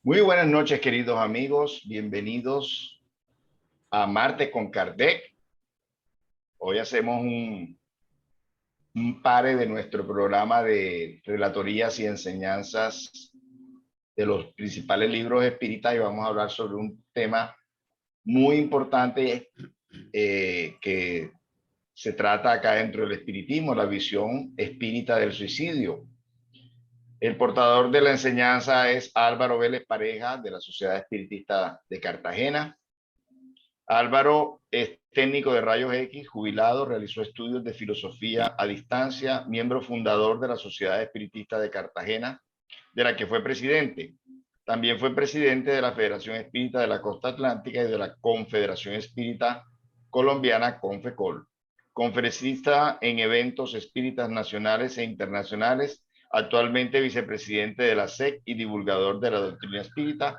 Muy buenas noches, queridos amigos. Bienvenidos a Marte con Kardec. Hoy hacemos un pare de nuestro programa de relatorías y enseñanzas de los principales libros espíritas y vamos a hablar sobre un tema muy importante que se trata acá dentro del espiritismo, la visión espírita del suicidio. El portador de la enseñanza es Álvaro Vélez Pareja, de la Sociedad Espiritista de Cartagena. Álvaro es técnico de rayos X, jubilado, realizó estudios de filosofía a distancia, miembro fundador de la Sociedad Espiritista de Cartagena, de la que fue presidente. También fue presidente de la Federación Espírita de la Costa Atlántica y de la Confederación Espírita Colombiana, Confecol. Conferencista en eventos espíritas nacionales e internacionales, actualmente vicepresidente de la SEC y divulgador de la doctrina espírita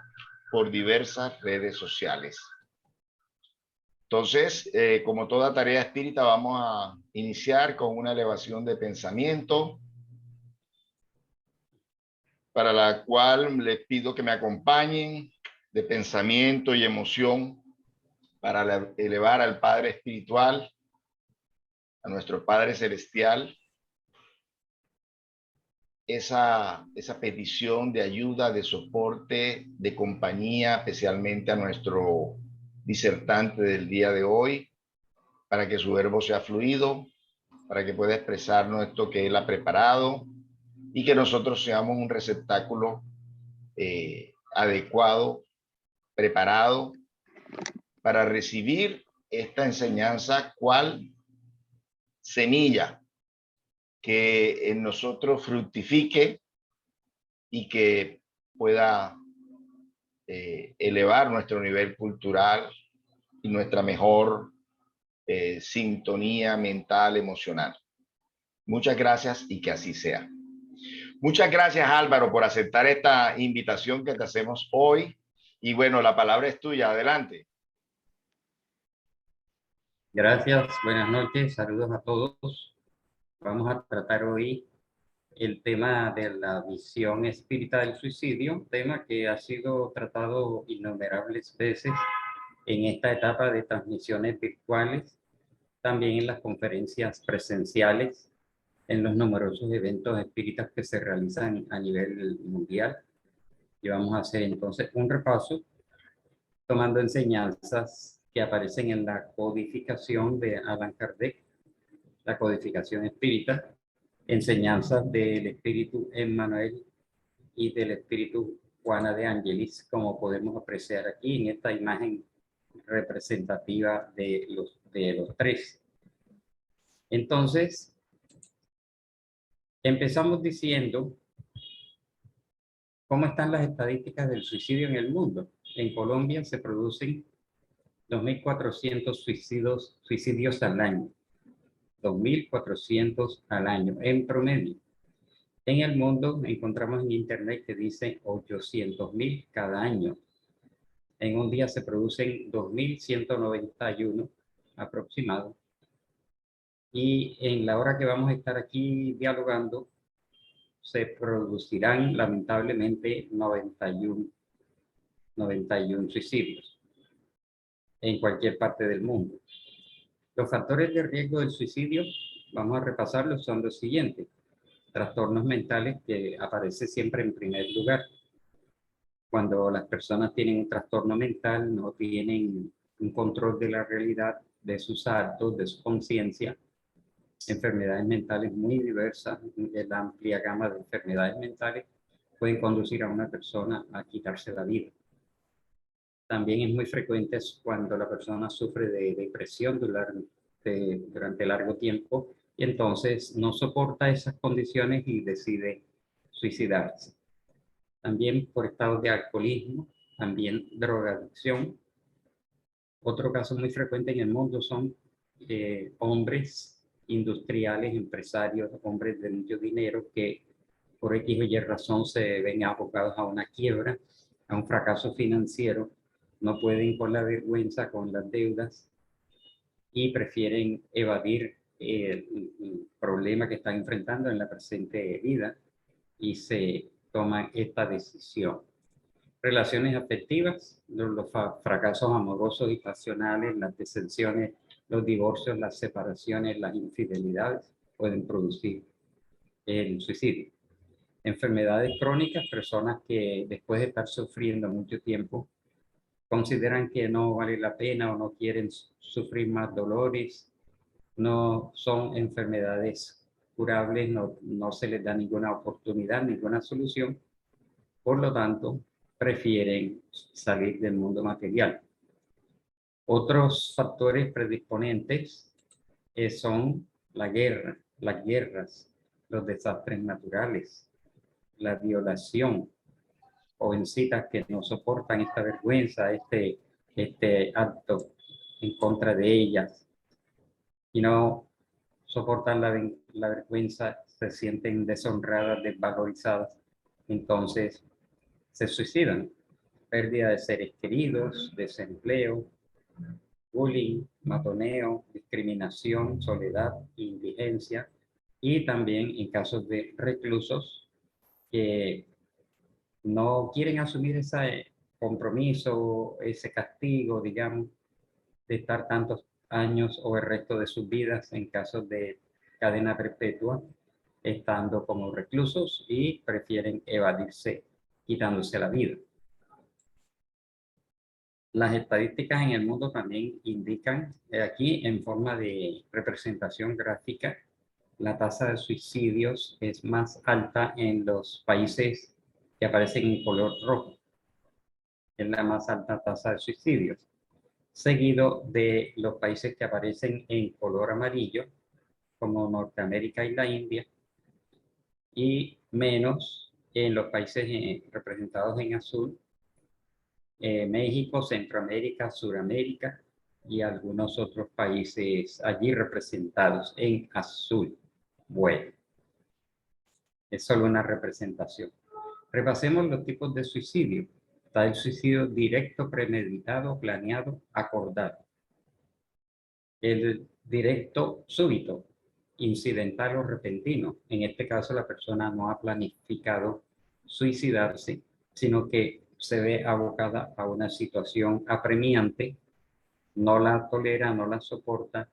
por diversas redes sociales. Entonces, como toda tarea espírita, vamos a iniciar con una elevación de pensamiento, para la cual les pido que me acompañen de pensamiento y emoción para elevar al Padre Espiritual, a nuestro Padre Celestial, esa petición de ayuda, de soporte, de compañía, especialmente a nuestro disertante del día de hoy, para que su verbo sea fluido, para que pueda expresarnos esto que él ha preparado y que nosotros seamos un receptáculo adecuado, preparado para recibir esta enseñanza, cual semilla que en nosotros fructifique y que pueda elevar nuestro nivel cultural y nuestra mejor sintonía mental, emocional. Muchas gracias y que así sea. Muchas gracias, Álvaro, por aceptar esta invitación que te hacemos hoy. Y bueno, la palabra es tuya. Adelante. Gracias, buenas noches, saludos a todos. Vamos a tratar hoy el tema de la visión espírita del suicidio, un tema que ha sido tratado innumerables veces en esta etapa de transmisiones virtuales, también en las conferencias presenciales, en los numerosos eventos espíritas que se realizan a nivel mundial. Y vamos a hacer entonces un repaso tomando enseñanzas que aparecen en la codificación de Allan Kardec, la codificación espírita, enseñanzas del espíritu Emmanuel y del espíritu Juana de Angelis, como podemos apreciar aquí en esta imagen representativa de los tres. Entonces, empezamos diciendo cómo están las estadísticas del suicidio en el mundo. En Colombia se producen 2.400 suicidios al año. 2.400 al año en promedio. En el mundo encontramos en internet que dice 800.000 cada año. En un día se producen 2.191 aproximado. Y en la hora que vamos a estar aquí dialogando, se producirán lamentablemente 91 suicidios en cualquier parte del mundo. Los factores de riesgo del suicidio, vamos a repasarlos, son los siguientes. Trastornos mentales, que aparece siempre en primer lugar. Cuando las personas tienen un trastorno mental, no tienen un control de la realidad, de sus actos, de su conciencia. Enfermedades mentales muy diversas, la amplia gama de enfermedades mentales pueden conducir a una persona a quitarse la vida. También es muy frecuente cuando la persona sufre de depresión durante largo tiempo y entonces no soporta esas condiciones y decide suicidarse. También por estados de alcoholismo, también drogadicción. Otro caso muy frecuente en el mundo son hombres industriales, empresarios, hombres de mucho dinero que por X o Y razón se ven abocados a una quiebra, a un fracaso financiero, no pueden con la vergüenza, con las deudas y prefieren evadir el problema que están enfrentando en la presente vida y se toman esta decisión. Relaciones afectivas, los fracasos amorosos y pasionales, las decepciones, los divorcios, las separaciones, las infidelidades pueden producir el suicidio. Enfermedades crónicas, personas que después de estar sufriendo mucho tiempo consideran que no vale la pena o no quieren sufrir más dolores, no son enfermedades curables, no se les da ninguna oportunidad, ninguna solución, por lo tanto, prefieren salir del mundo material. Otros factores predisponentes son la guerra, las guerras, los desastres naturales, la violación, jovencitas que no soportan esta vergüenza, este acto en contra de ellas y no soportan la vergüenza, se sienten deshonradas, desvalorizadas, entonces se suicidan. Pérdida de seres queridos, desempleo, bullying, matoneo, discriminación, soledad, indigencia y también en casos de reclusos que no quieren asumir ese compromiso, ese castigo, digamos, de estar tantos años o el resto de sus vidas en casos de cadena perpetua, estando como reclusos y prefieren evadirse quitándose la vida. Las estadísticas en el mundo también indican, aquí en forma de representación gráfica, la tasa de suicidios es más alta en los países que aparecen en color rojo. Es la más alta tasa de suicidios, seguido de los países que aparecen en color amarillo, como Norteamérica y la India, y menos en los países representados en azul, México, Centroamérica, Suramérica y algunos otros países allí representados en azul. Bueno, es solo una representación. Repasemos los tipos de suicidio. Está el suicidio directo, premeditado, planeado, acordado. El directo súbito, incidental o repentino. En este caso, la persona no ha planificado suicidarse, sino que se ve abocada a una situación apremiante, no la tolera, no la soporta,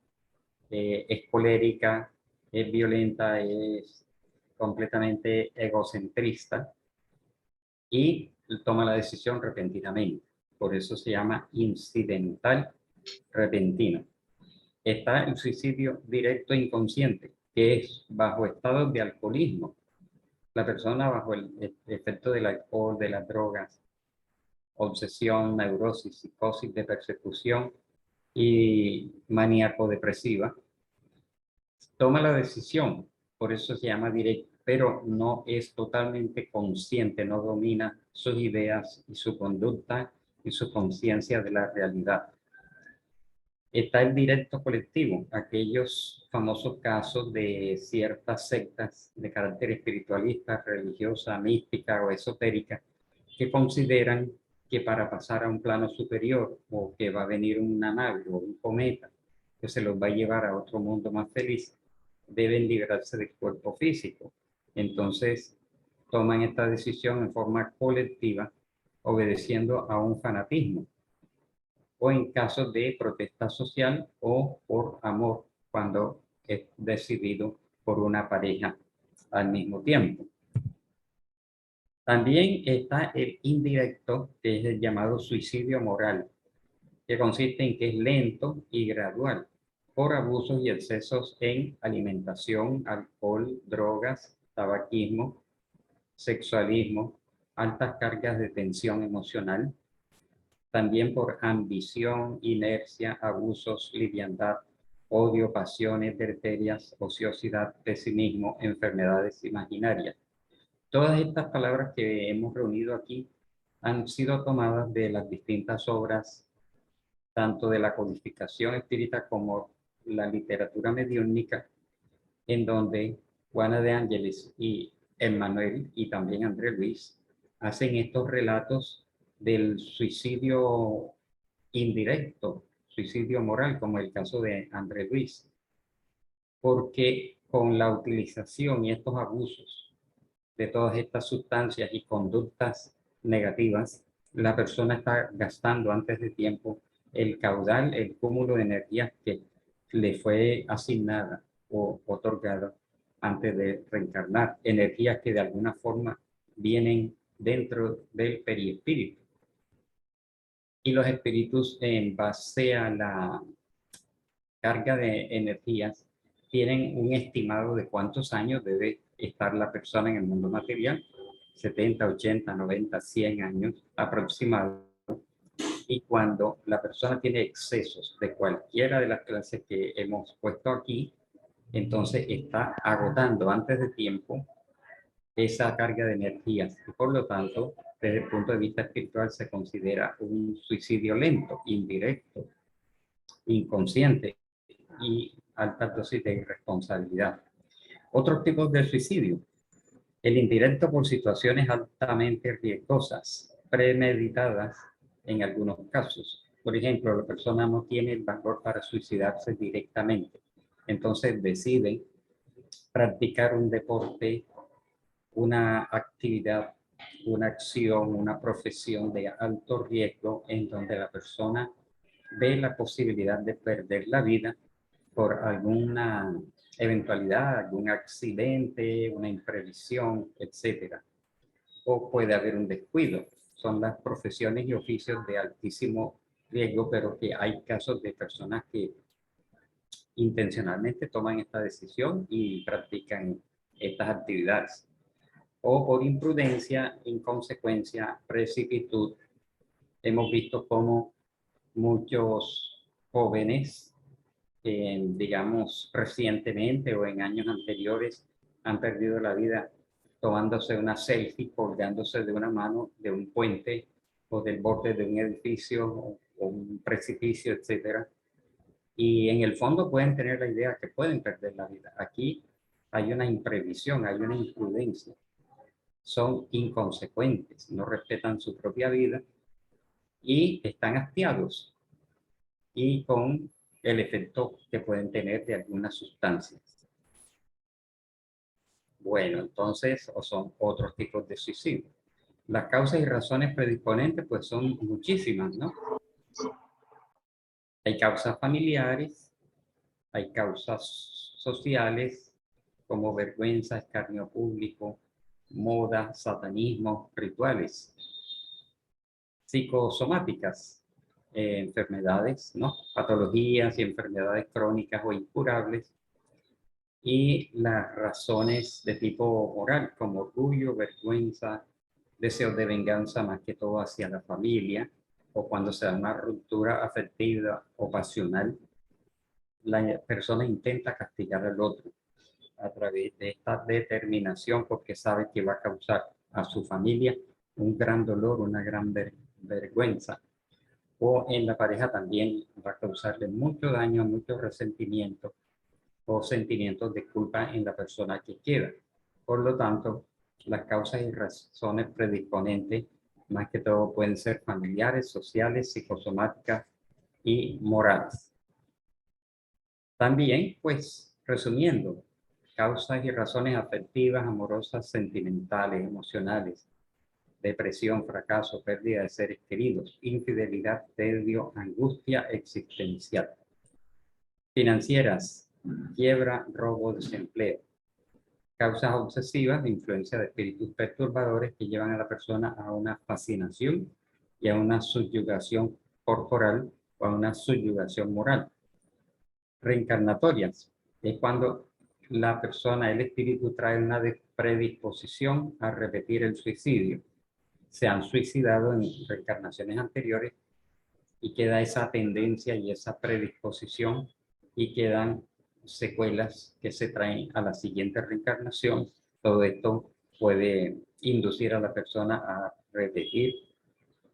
es colérica, es violenta, es completamente egocentrista y toma la decisión repentinamente. Por eso se llama incidental repentino. Está el suicidio directo inconsciente, que es bajo estados de alcoholismo. La persona bajo el efecto del alcohol, de las drogas, obsesión, neurosis, psicosis de persecución y maníaco depresiva, toma la decisión, por eso se llama directo, pero no es totalmente consciente, no domina sus ideas y su conducta y su conciencia de la realidad. Está el directo colectivo, aquellos famosos casos de ciertas sectas de carácter espiritualista, religiosa, mística o esotérica, que consideran que para pasar a un plano superior o que va a venir una nave o un cometa que se los va a llevar a otro mundo más feliz, deben liberarse del cuerpo físico. Entonces, toman esta decisión en forma colectiva, obedeciendo a un fanatismo o en casos de protesta social o por amor, cuando es decidido por una pareja al mismo tiempo. También está el indirecto, que es el llamado suicidio moral, que consiste en que es lento y gradual por abusos y excesos en alimentación, alcohol, drogas, tabaquismo, sexualismo, altas cargas de tensión emocional, también por ambición, inercia, abusos, liviandad, odio, pasiones deleterias, ociosidad, pesimismo, enfermedades imaginarias. Todas estas palabras que hemos reunido aquí han sido tomadas de las distintas obras, tanto de la codificación espírita como la literatura mediúnica, en donde Juana de Ángeles y Emmanuel y también André Luis hacen estos relatos del suicidio indirecto, suicidio moral, como el caso de André Luis, porque con la utilización y estos abusos de todas estas sustancias y conductas negativas, la persona está gastando antes de tiempo el caudal, el cúmulo de energía que le fue asignada o otorgada antes de reencarnar, energías que de alguna forma vienen dentro del perispíritu. Y los espíritus, en base a la carga de energías, tienen un estimado de cuántos años debe estar la persona en el mundo material, 70, 80, 90, 100 años aproximadamente. Y cuando la persona tiene excesos de cualquiera de las clases que hemos puesto aquí, entonces está agotando antes de tiempo esa carga de energías. Y por lo tanto, desde el punto de vista espiritual, se considera un suicidio lento, indirecto, inconsciente y alta dosis de irresponsabilidad. Otros tipos de suicidio. El indirecto por situaciones altamente riesgosas, premeditadas en algunos casos. Por ejemplo, la persona no tiene el valor para suicidarse directamente. Entonces decide practicar un deporte, una actividad, una acción, una profesión de alto riesgo en donde la persona ve la posibilidad de perder la vida por alguna eventualidad, algún accidente, una imprevisión, etcétera. O puede haber un descuido. Son las profesiones y oficios de altísimo riesgo, pero que hay casos de personas que intencionalmente toman esta decisión y practican estas actividades. O por imprudencia, inconsecuencia, precipitud. Hemos visto cómo muchos jóvenes, digamos, recientemente o en años anteriores, han perdido la vida tomándose una selfie, colgándose de una mano de un puente o del borde de un edificio o un precipicio, etcétera. Y en el fondo pueden tener la idea que pueden perder la vida. Aquí hay una imprevisión, hay una imprudencia. Son inconsecuentes, no respetan su propia vida y están hastiados y con el efecto que pueden tener de algunas sustancias. Bueno, entonces, o son otros tipos de suicidio. Las causas y razones predisponentes, pues son muchísimas, ¿no? Hay causas familiares, hay causas sociales, como vergüenza, escarnio público, moda, satanismo, rituales. Psicosomáticas, enfermedades, ¿no? Patologías y enfermedades crónicas o incurables. Y las razones de tipo moral, como orgullo, vergüenza, deseos de venganza más que todo hacia la familia, o cuando se da una ruptura afectiva o pasional, la persona intenta castigar al otro a través de esta determinación porque sabe que va a causar a su familia un gran dolor, una gran vergüenza. O en la pareja también va a causarle mucho daño, mucho resentimiento o sentimientos de culpa en la persona que queda. Por lo tanto, las causas y razones predisponentes, más que todo, pueden ser familiares, sociales, psicosomáticas y morales. También, pues, resumiendo, causas y razones afectivas, amorosas, sentimentales, emocionales, depresión, fracaso, pérdida de seres queridos, infidelidad, tedio, angustia existencial. Financieras, quiebra, robo, desempleo. Causas obsesivas de influencia de espíritus perturbadores que llevan a la persona a una fascinación y a una subyugación corporal o a una subyugación moral. Reencarnatorias es cuando la persona, el espíritu, trae una predisposición a repetir el suicidio. Se han suicidado en reencarnaciones anteriores y queda esa tendencia y esa predisposición y quedan secuelas que se traen a la siguiente reencarnación. Todo esto puede inducir a la persona a repetir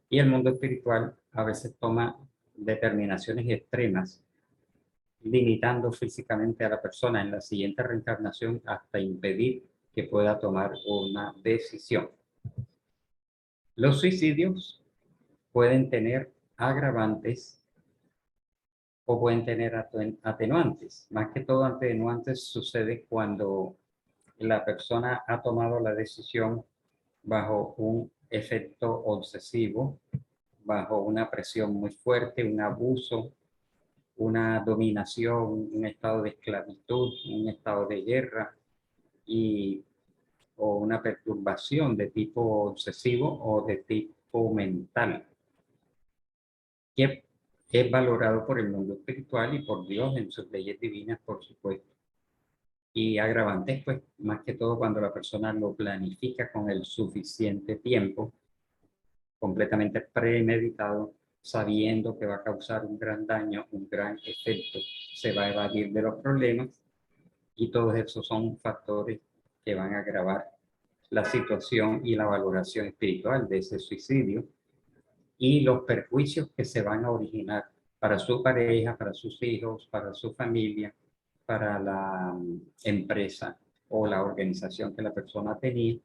y el mundo espiritual a veces toma determinaciones extremas limitando físicamente a la persona en la siguiente reencarnación hasta impedir que pueda tomar una decisión. Los suicidios pueden tener agravantes o pueden tener atenuantes. Más que todo, atenuantes sucede cuando la persona ha tomado la decisión bajo un efecto obsesivo bajo una presión muy fuerte, un abuso, una dominación, un estado de esclavitud, un estado de guerra o una perturbación de tipo obsesivo o de tipo mental, que es valorado por el mundo espiritual y por Dios en sus leyes divinas, por supuesto. Y agravantes, pues, más que todo cuando la persona lo planifica con el suficiente tiempo, completamente premeditado, sabiendo que va a causar un gran daño, un gran efecto, se va a evadir de los problemas, y todos esos son factores que van a agravar la situación y la valoración espiritual de ese suicidio y los perjuicios que se van a originar para su pareja, para sus hijos, para su familia, para la empresa o la organización que la persona tenía.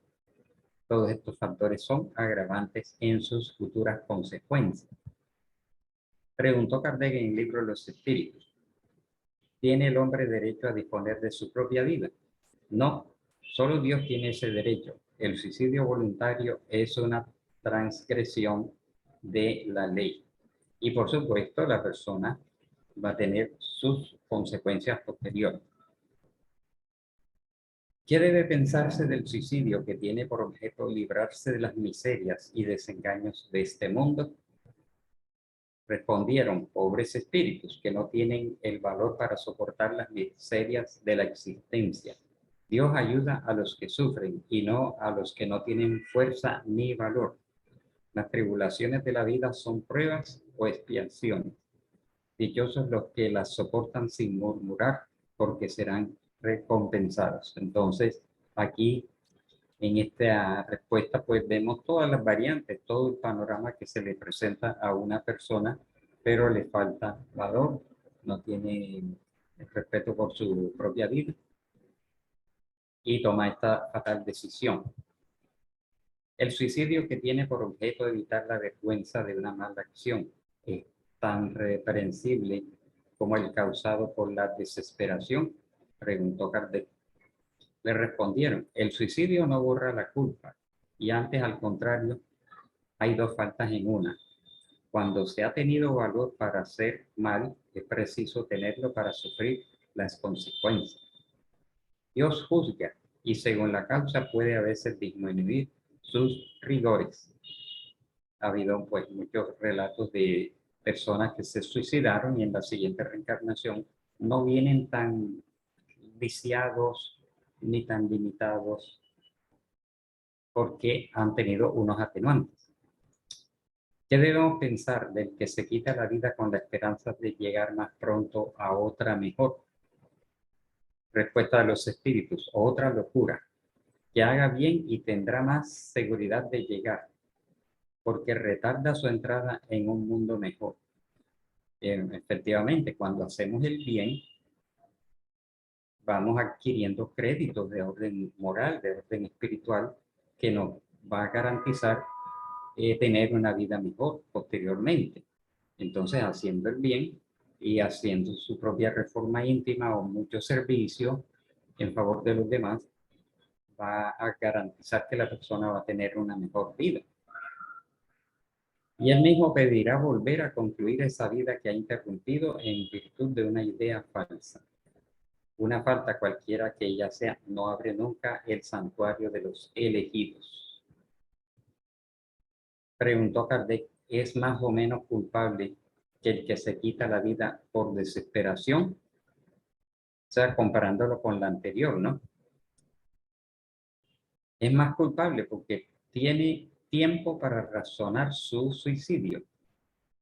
Todos estos factores son agravantes en sus futuras consecuencias. Preguntó Kardec en el libro Los Espíritus: ¿tiene el hombre derecho a disponer de su propia vida? No, solo Dios tiene ese derecho. El suicidio voluntario es una transgresión de la ley. Y por supuesto, la persona va a tener sus consecuencias posteriores. ¿Qué debe pensarse del suicidio que tiene por objeto librarse de las miserias y desengaños de este mundo? Respondieron: pobres espíritus que no tienen el valor para soportar las miserias de la existencia. Dios ayuda a los que sufren y no a los que no tienen fuerza ni valor. Las tribulaciones de la vida son pruebas o expiaciones. Dichosos los que las soportan sin murmurar, porque serán recompensados. Entonces, aquí en esta respuesta, pues vemos todas las variantes, todo el panorama que se le presenta a una persona, pero le falta valor, no tiene respeto por su propia vida y toma esta fatal decisión. El suicidio, que tiene por objeto evitar la vergüenza de una mala acción, es tan reprensible como el causado por la desesperación, preguntó Kardec. Le respondieron: el suicidio no borra la culpa, y antes, al contrario, hay dos faltas en una. Cuando se ha tenido valor para hacer mal, es preciso tenerlo para sufrir las consecuencias. Dios juzga y según la causa puede a veces disminuir sus rigores. Ha habido pues muchos relatos de personas que se suicidaron y en la siguiente reencarnación no vienen tan viciados ni tan limitados porque han tenido unos atenuantes. ¿Qué debemos pensar del que se quita la vida con la esperanza de llegar más pronto a otra mejor? Respuesta de los espíritus: otra locura. Que haga bien y tendrá más seguridad de llegar, porque retarda su entrada en un mundo mejor. Efectivamente, cuando hacemos el bien, vamos adquiriendo créditos de orden moral, de orden espiritual, que nos va a garantizar tener una vida mejor posteriormente. Entonces, haciendo el bien y haciendo su propia reforma íntima o mucho servicio en favor de los demás, va a garantizar que la persona va a tener una mejor vida. Y él mismo pedirá volver a concluir esa vida que ha interrumpido en virtud de una idea falsa. Una falta cualquiera que ella sea, no abre nunca el santuario de los elegidos. Preguntó Kardec: ¿es más o menos culpable que el que se quita la vida por desesperación? O sea, comparándolo con la anterior, ¿no? Es más culpable porque tiene tiempo para razonar su suicidio.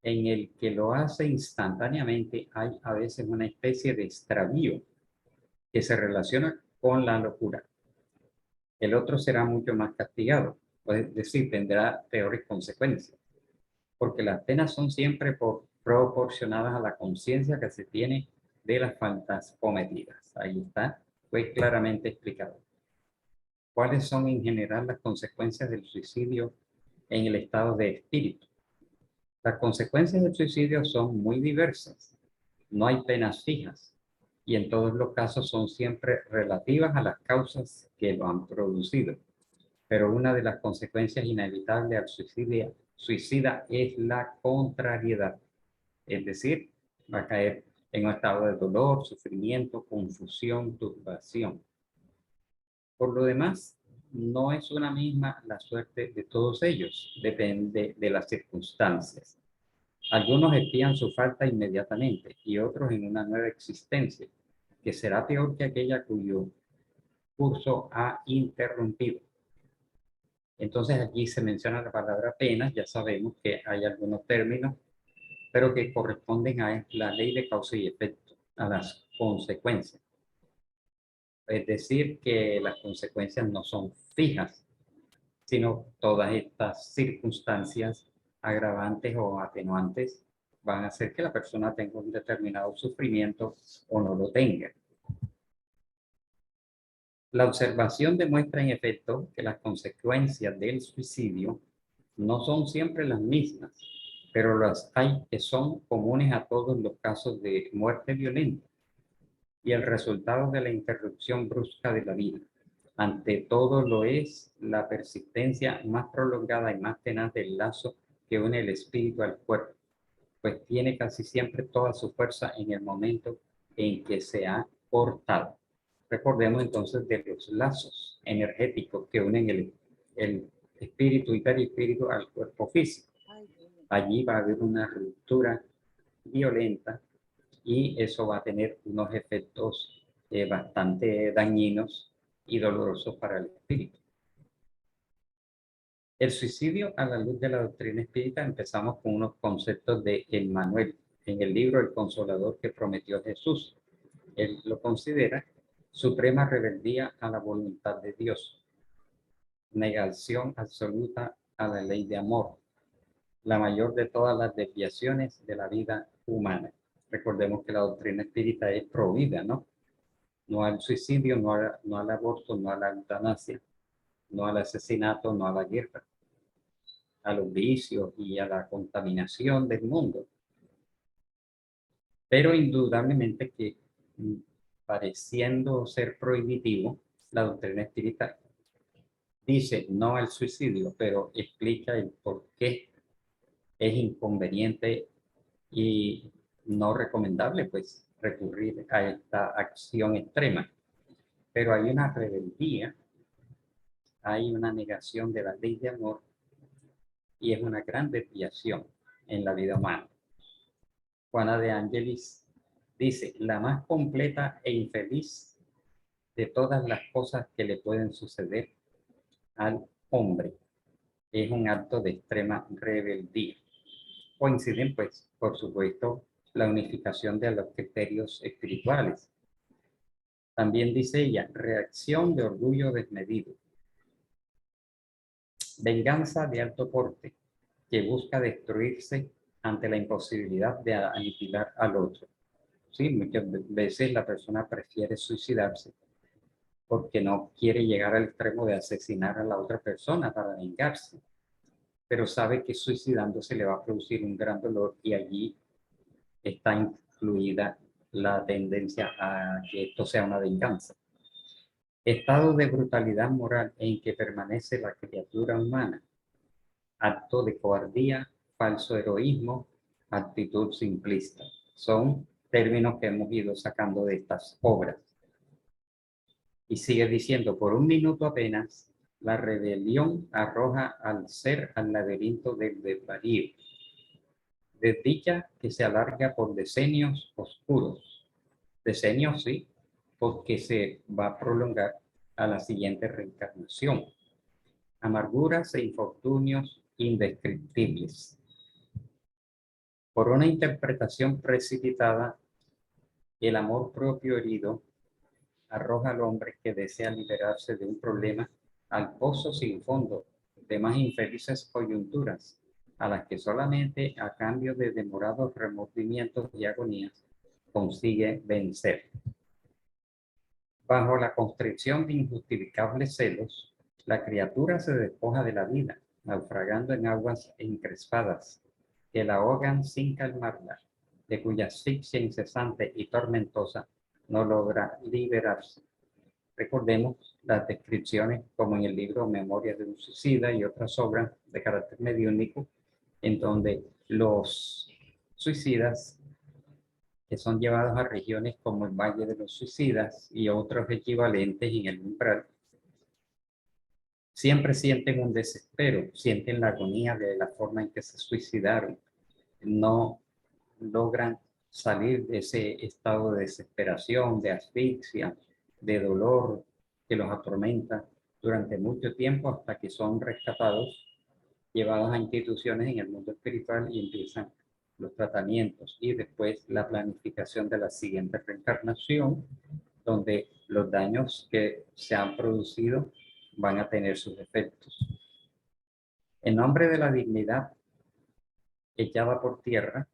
En el que lo hace instantáneamente hay a veces una especie de extravío que se relaciona con la locura. El otro será mucho más castigado, es decir, tendrá peores consecuencias, porque las penas son siempre proporcionadas a la conciencia que se tiene de las faltas cometidas. Ahí está, fue claramente explicado. ¿Cuáles son en general las consecuencias del suicidio en el estado de espíritu? Las consecuencias del suicidio son muy diversas. No hay penas fijas y en todos los casos son siempre relativas a las causas que lo han producido. pero una de las consecuencias inevitables al suicida es la contrariedad. Es decir, va a caer en un estado de dolor, sufrimiento, confusión, turbación. Por lo demás, no es una misma la suerte de todos ellos, depende de las circunstancias. Algunos espían su falta inmediatamente y otros en una nueva existencia, que será peor que aquella cuyo curso ha interrumpido. Entonces aquí se menciona la palabra penas, ya sabemos que hay algunos términos, pero que corresponden a la ley de causa y efecto, a las consecuencias. Es decir, que las consecuencias no son fijas, sino todas estas circunstancias agravantes o atenuantes van a hacer que la persona tenga un determinado sufrimiento o no lo tenga. La observación demuestra en efecto que las consecuencias del suicidio no son siempre las mismas, pero las hay que son comunes a todos los casos de muerte violenta y el resultado de la interrupción brusca de la vida. Ante todo lo es la persistencia más prolongada y más tenaz del lazo que une el espíritu al cuerpo, pues tiene casi siempre toda su fuerza en el momento en que se ha cortado. Recordemos entonces de los lazos energéticos que unen el espíritu y perispíritu al cuerpo físico. Allí va a haber una ruptura violenta y eso va a tener unos efectos bastante dañinos y dolorosos para el espíritu. El suicidio a la luz de la doctrina espírita, empezamos con unos conceptos de Emmanuel en el libro El Consolador que prometió Jesús. Él lo considera suprema rebeldía a la voluntad de Dios, negación absoluta a la ley de amor, la mayor de todas las desviaciones de la vida humana. Recordemos que la doctrina espírita es pro vida, ¿no? No al suicidio, no al aborto, no a la eutanasia, no al asesinato, no a la guerra, a los vicios y a la contaminación del mundo. Pero indudablemente que pareciendo ser prohibitivo, la doctrina espírita dice no al suicidio, pero explica el por qué es inconveniente y no recomendable pues recurrir a esta acción extrema. Pero hay una rebeldía, hay una negación de la ley de amor y es una gran desviación en la vida humana. Juana de Ángelis dice, la más completa e infeliz de todas las cosas que le pueden suceder al hombre es un acto de extrema rebeldía. Coinciden, pues, por supuesto, la unificación de los criterios espirituales. También dice ella, reacción de orgullo desmedido, venganza de alto porte, que busca destruirse ante la imposibilidad de aniquilar al otro. Sí, muchas veces la persona prefiere suicidarse porque no quiere llegar al extremo de asesinar a la otra persona para vengarse, pero sabe que suicidándose le va a producir un gran dolor y allí está incluida la tendencia a que esto sea una venganza. Estado de brutalidad moral en que permanece la criatura humana, acto de cobardía, falso heroísmo, actitud simplista. Son términos que hemos ido sacando de estas obras. Y sigue diciendo, por un minuto apenas, la rebelión arroja al ser al laberinto del desvarío. Desdicha que se alarga por decenios oscuros. Decenios, sí, porque se va a prolongar a la siguiente reencarnación. Amarguras e infortunios indescriptibles. Por una interpretación precipitada, el amor propio herido arroja al hombre que desea liberarse de un problema al pozo sin fondo de más infelices coyunturas, a las que solamente a cambio de demorados remordimientos y agonías consigue vencer. Bajo la constricción de injustificables celos, la criatura se despoja de la vida, naufragando en aguas encrespadas que la ahogan sin calmarla, de cuya asfixia incesante y tormentosa no logra liberarse. Recordemos las descripciones, como en el libro Memorias de un suicida y otras obras de carácter mediúnico, en donde los suicidas que son llevados a regiones como el Valle de los Suicidas y otros equivalentes en el umbral, siempre sienten un desespero, sienten la agonía de la forma en que se suicidaron, no logran salir de ese estado de desesperación, de asfixia, de dolor que los atormenta durante mucho tiempo hasta que son rescatados, llevados a instituciones en el mundo espiritual y empiezan los tratamientos y después la planificación de la siguiente reencarnación, donde los daños que se han producido van a tener sus efectos. En nombre de la dignidad echada por tierra,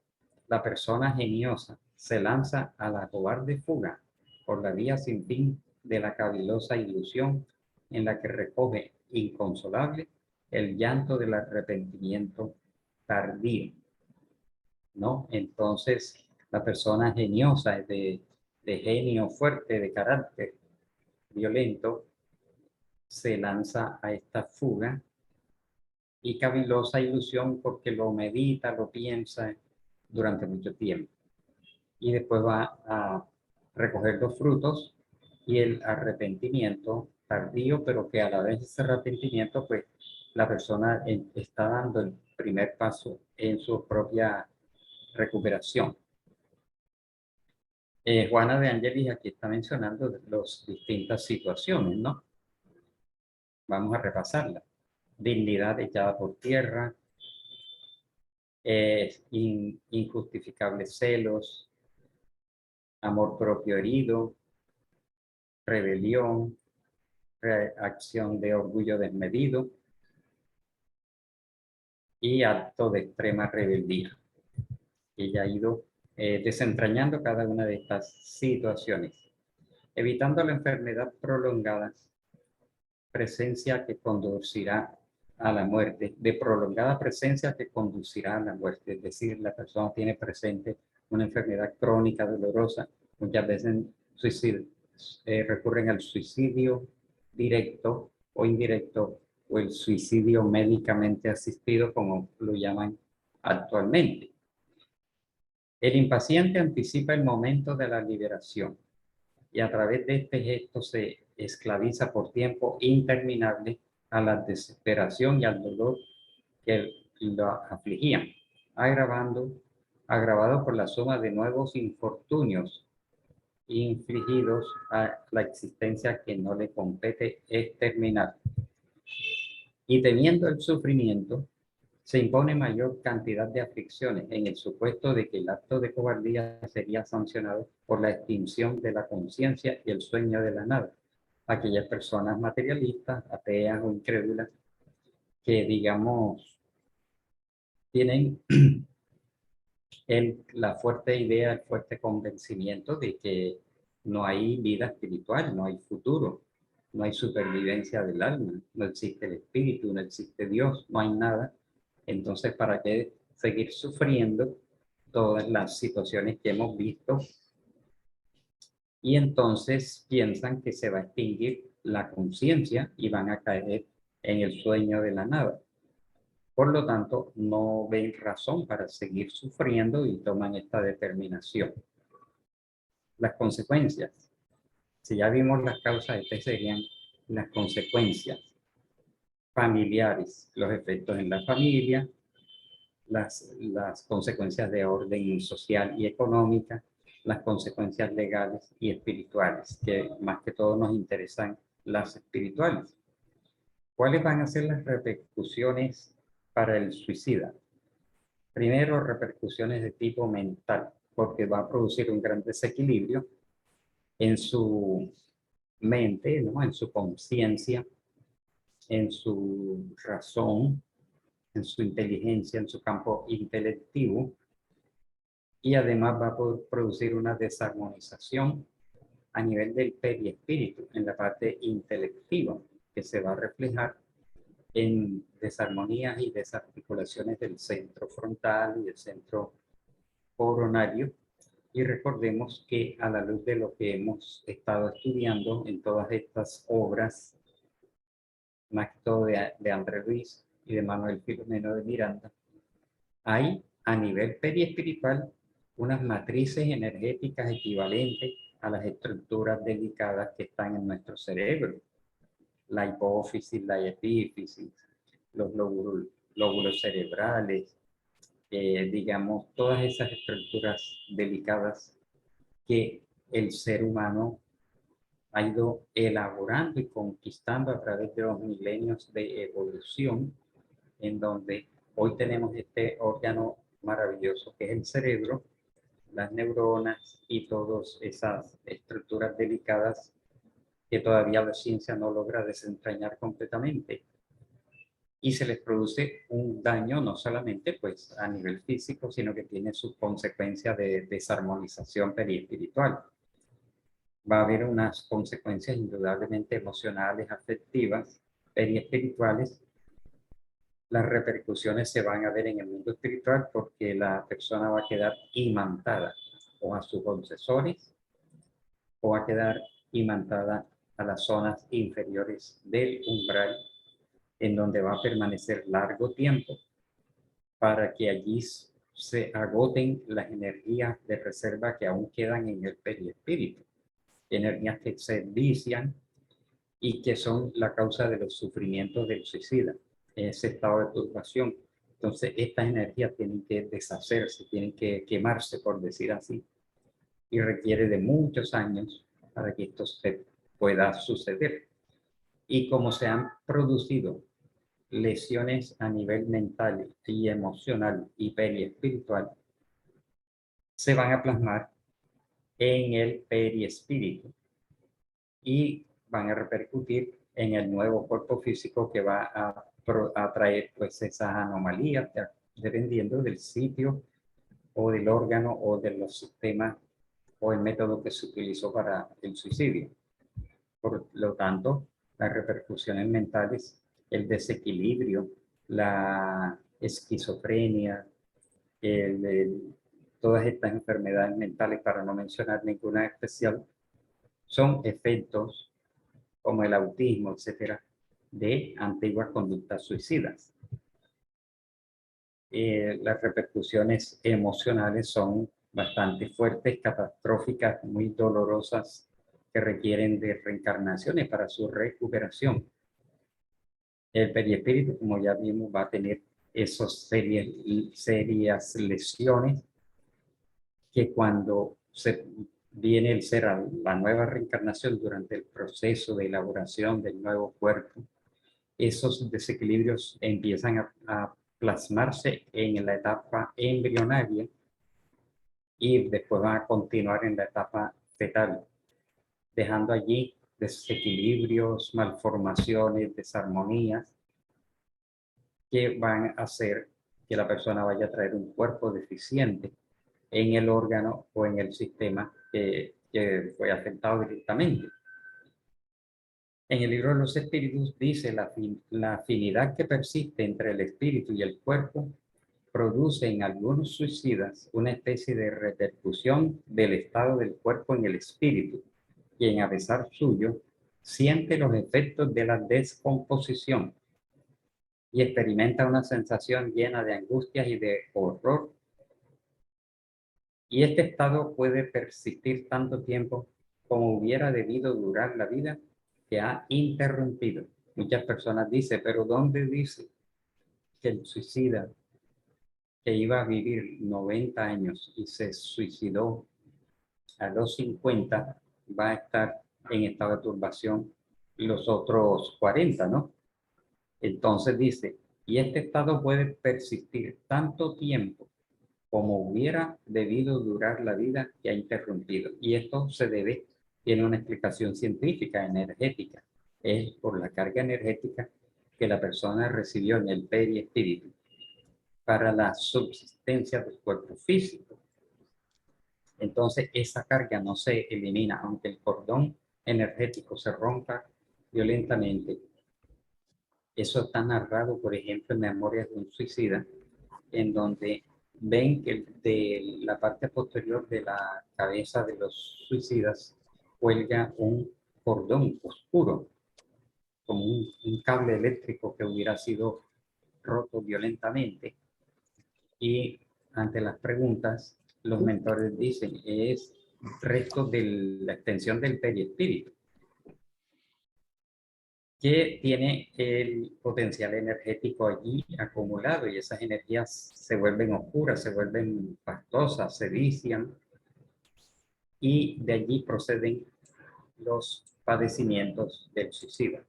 la persona geniosa se lanza a la cobarde fuga por la vía sin fin de la cavilosa ilusión en la que recoge inconsolable el llanto del arrepentimiento tardío, ¿no? Entonces, la persona geniosa de genio fuerte, de carácter violento, se lanza a esta fuga y cavilosa ilusión porque lo medita, lo piensa durante mucho tiempo. Y después va a recoger los frutos y el arrepentimiento tardío, pero que a la vez ese arrepentimiento, pues la persona está dando el primer paso en su propia recuperación. Juana de Angelis aquí está mencionando las distintas situaciones, ¿no? Vamos a repasarla. Dignidad echada por tierra, injustificables celos, amor propio herido, rebelión, reacción de orgullo desmedido y acto de extrema rebeldía. Ella ha ido desentrañando cada una de estas situaciones, evitando la enfermedad prolongada, presencia que conducirá a la muerte, de prolongada presencia que conducirá a la muerte, es decir, la persona tiene presente una enfermedad crónica, dolorosa, muchas veces recurren al suicidio directo o indirecto o el suicidio médicamente asistido, como lo llaman actualmente. El impaciente anticipa el momento de la liberación y a través de este gesto se esclaviza por tiempo interminable a la desesperación y al dolor que lo afligían, agravado por la suma de nuevos infortunios infligidos a la existencia que no le compete exterminar. Y temiendo el sufrimiento, se impone mayor cantidad de aflicciones en el supuesto de que el acto de cobardía sería sancionado por la extinción de la conciencia y el sueño de la nada. Aquellas personas materialistas, ateas o incrédulas que, digamos, tienen la fuerte idea, el fuerte convencimiento de que no hay vida espiritual, no hay futuro, no hay supervivencia del alma, no existe el espíritu, no existe Dios, no hay nada. Entonces, ¿para qué seguir sufriendo todas las situaciones que hemos visto? Y entonces piensan que se va a extinguir la conciencia y van a caer en el sueño de la nada. Por lo tanto, no ven razón para seguir sufriendo y toman esta determinación. Las consecuencias. Si ya vimos las causas, estas serían las consecuencias familiares, los efectos en la familia, las consecuencias de orden social y económica, las consecuencias legales y espirituales, que más que todo nos interesan las espirituales. ¿Cuáles van a ser las repercusiones para el suicida? Primero, repercusiones de tipo mental, porque va a producir un gran desequilibrio en su mente, ¿no? En su conciencia, en su razón, en su inteligencia, en su campo intelectivo, y además va a producir una desarmonización a nivel del periespíritu, en la parte intelectiva, que se va a reflejar en desarmonías y desarticulaciones del centro frontal y del centro coronario, Y recordemos que a la luz de lo que hemos estado estudiando en todas estas obras, más que todo de André Luis y de Manuel Filomeno de Miranda, hay a nivel periespiritual unas matrices energéticas equivalentes a las estructuras delicadas que están en nuestro cerebro. La hipófisis, la epífisis, los lóbulos cerebrales, digamos, todas esas estructuras delicadas que el ser humano ha ido elaborando y conquistando a través de los milenios de evolución, en donde hoy tenemos este órgano maravilloso que es el cerebro, las neuronas y todas esas estructuras delicadas que todavía la ciencia no logra desentrañar completamente. Y se les produce un daño no solamente pues a nivel físico, sino que tiene sus consecuencias de desarmonización periespiritual. Va a haber unas consecuencias indudablemente emocionales, afectivas, periespirituales. Las repercusiones se van a ver en el mundo espiritual porque la persona va a quedar imantada o a sus obsesores o va a quedar imantada a las zonas inferiores del umbral, en donde va a permanecer largo tiempo para que allí se agoten las energías de reserva que aún quedan en el perispíritu, energías que se vician y que son la causa de los sufrimientos del suicida, ese estado de turbación. Entonces, estas energías tienen que deshacerse, tienen que quemarse, por decir así, y requiere de muchos años para que esto se pueda suceder. Y como se han producido lesiones a nivel mental y emocional y periespiritual, se van a plasmar en el periespíritu y van a repercutir en el nuevo cuerpo físico que va a traer pues esas anomalías dependiendo del sitio o del órgano o de los sistemas o el método que se utilizó para el suicidio. Por lo tanto, las repercusiones mentales, el desequilibrio, la esquizofrenia, todas estas enfermedades mentales, para no mencionar ninguna especial, son efectos como el autismo, etcétera, de antiguas conductas suicidas. Las repercusiones emocionales son bastante fuertes, catastróficas, muy dolorosas, que requieren de reencarnaciones para su recuperación. El perispíritu, como ya vimos, va a tener esas serias lesiones que cuando viene el ser a la nueva reencarnación durante el proceso de elaboración del nuevo cuerpo, esos desequilibrios empiezan a plasmarse en la etapa embrionaria y después van a continuar en la etapa fetal, dejando allí desequilibrios, malformaciones, desarmonías que van a hacer que la persona vaya a traer un cuerpo deficiente en el órgano o en el sistema que fue afectado directamente. En el libro de los espíritus dice la afinidad que persiste entre el espíritu y el cuerpo produce en algunos suicidas una especie de repercusión del estado del cuerpo en el espíritu, quien a pesar suyo siente los efectos de la descomposición y experimenta una sensación llena de angustias y de horror. Y este estado puede persistir tanto tiempo como hubiera debido durar la vida que ha interrumpido. Muchas personas dicen, pero ¿dónde dice que el suicida que iba a vivir 90 años y se suicidó a los 50 va a estar en estado de turbación los otros 40, ¿no? Entonces dice, y este estado puede persistir tanto tiempo como hubiera debido durar la vida que ha interrumpido. Y esto tiene una explicación científica, energética. Es por la carga energética que la persona recibió en el perispíritu para la subsistencia del cuerpo físico. Entonces, esa carga no se elimina, aunque el cordón energético se rompa violentamente. Eso está narrado, por ejemplo, en Memorias de un suicida, en donde ven que de la parte posterior de la cabeza de los suicidas cuelga un cordón oscuro, como un cable eléctrico que hubiera sido roto violentamente. Y ante las preguntas, los mentores dicen, es resto de la extensión del perispíritu, que tiene el potencial energético allí acumulado, y esas energías se vuelven oscuras, se vuelven pastosas, se vician, y de allí proceden los padecimientos del suicida.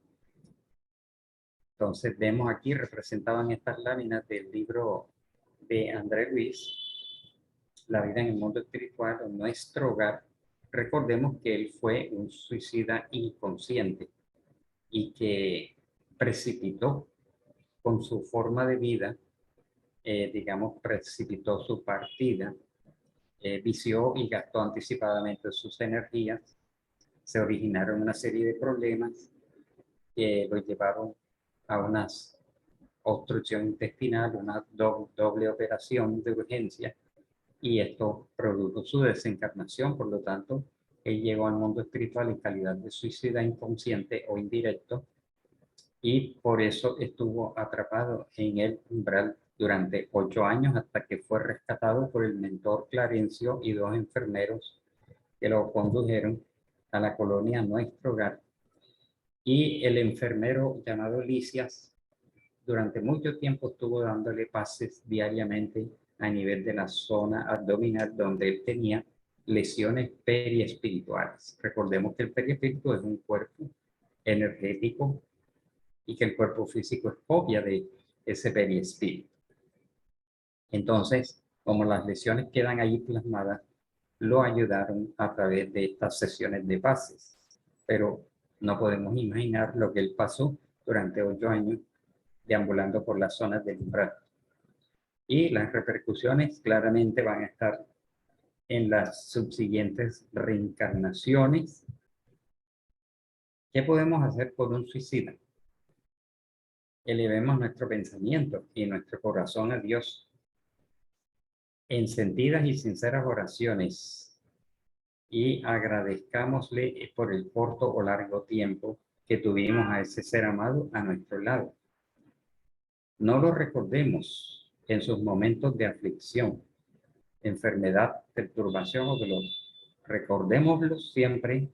Entonces vemos aquí representaban estas láminas del libro de André Luis, La vida en el mundo espiritual o Nuestro hogar. Recordemos que él fue un suicida inconsciente y que precipitó con su forma de vida, digamos, precipitó su partida, vició y gastó anticipadamente sus energías. Se originaron una serie de problemas que lo llevaron a una obstrucción intestinal, una doble operación de urgencia, y esto produjo su desencarnación. Por lo tanto, él llegó al mundo espiritual en calidad de suicida inconsciente o indirecto, y por eso estuvo atrapado en el umbral durante 8 años hasta que fue rescatado por el mentor Clarencio y 2 enfermeros que lo condujeron a la colonia Nuestro Hogar. Y el enfermero llamado Licias durante mucho tiempo estuvo dándole pases diariamente a nivel de la zona abdominal donde él tenía lesiones periespirituales. Recordemos que el periespíritu es un cuerpo energético y que el cuerpo físico es copia de ese periespíritu. Entonces, como las lesiones quedan ahí plasmadas, lo ayudaron a través de estas sesiones de pases. Pero no podemos imaginar lo que él pasó durante 8 años deambulando por las zonas del umbral. Y las repercusiones claramente van a estar en las subsiguientes reencarnaciones. ¿Qué podemos hacer por un suicida? Elevemos nuestro pensamiento y nuestro corazón a Dios en sentidas y sinceras oraciones, y agradezcámosle por el corto o largo tiempo que tuvimos a ese ser amado a nuestro lado. No lo recordemos en sus momentos de aflicción, enfermedad, perturbación o dolor. Recordémoslo siempre